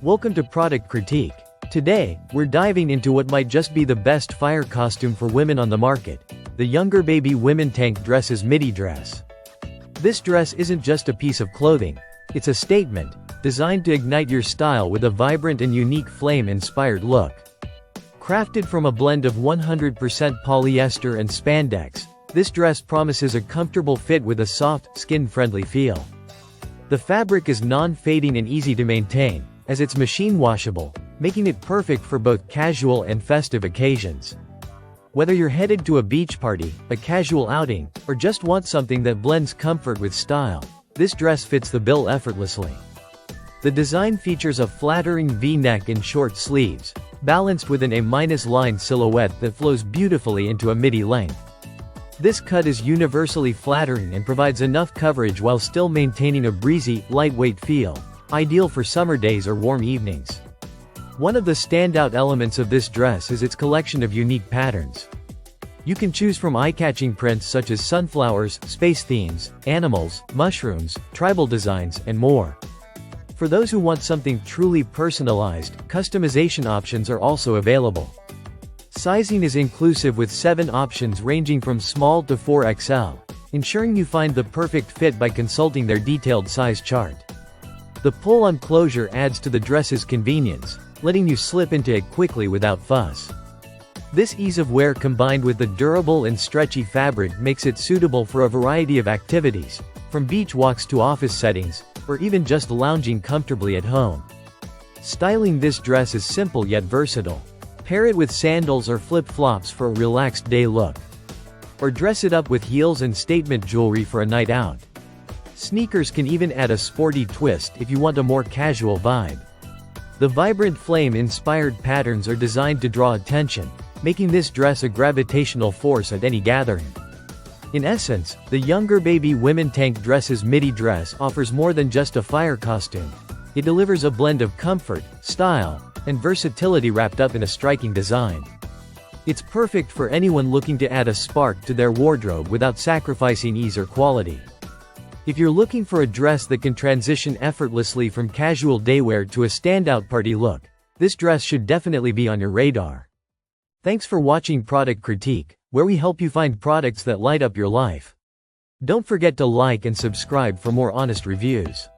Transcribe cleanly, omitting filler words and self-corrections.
Welcome to Product Critique. Today, we're diving into what might just be the best fire costume for women on the market, the Youngerbaby Women Tank Dresses Midi dress. This dress isn't just a piece of clothing, it's a statement, designed to ignite your style with a vibrant and unique flame-inspired look. Crafted from a blend of 100% polyester and spandex, this dress promises a comfortable fit with a soft, skin-friendly feel. The fabric is non-fading and easy to maintain, as it's machine washable, making it perfect for both casual and festive occasions. Whether you're headed to a beach party, a casual outing, or just want something that blends comfort with style, this dress fits the bill effortlessly. The design features a flattering V-neck and short sleeves, balanced with an A-line silhouette that flows beautifully into a midi length. This cut is universally flattering and provides enough coverage while still maintaining a breezy, lightweight feel, ideal for summer days or warm evenings. One of the standout elements of this dress is its collection of unique patterns. You can choose from eye-catching prints such as sunflowers, space themes, animals, mushrooms, tribal designs, and more. For those who want something truly personalized, customization options are also available. Sizing is inclusive with 7 options ranging from small to 4XL, ensuring you find the perfect fit by consulting their detailed size chart. The pull-on closure adds to the dress's convenience, letting you slip into it quickly without fuss. This ease of wear combined with the durable and stretchy fabric makes it suitable for a variety of activities, from beach walks to office settings, or even just lounging comfortably at home. Styling this dress is simple yet versatile. Pair it with sandals or flip-flops for a relaxed day look. Or dress it up with heels and statement jewelry for a night out. Sneakers can even add a sporty twist if you want a more casual vibe. The vibrant flame-inspired patterns are designed to draw attention, making this dress a gravitational force at any gathering. In essence, the Youngerbaby Women Tank Dresses Midi dress offers more than just a fire costume. It delivers a blend of comfort, style, and versatility wrapped up in a striking design. It's perfect for anyone looking to add a spark to their wardrobe without sacrificing ease or quality. If you're looking for a dress that can transition effortlessly from casual daywear to a standout party look, this dress should definitely be on your radar. Thanks for watching Product Critique, where we help you find products that light up your life. Don't forget to like and subscribe for more honest reviews.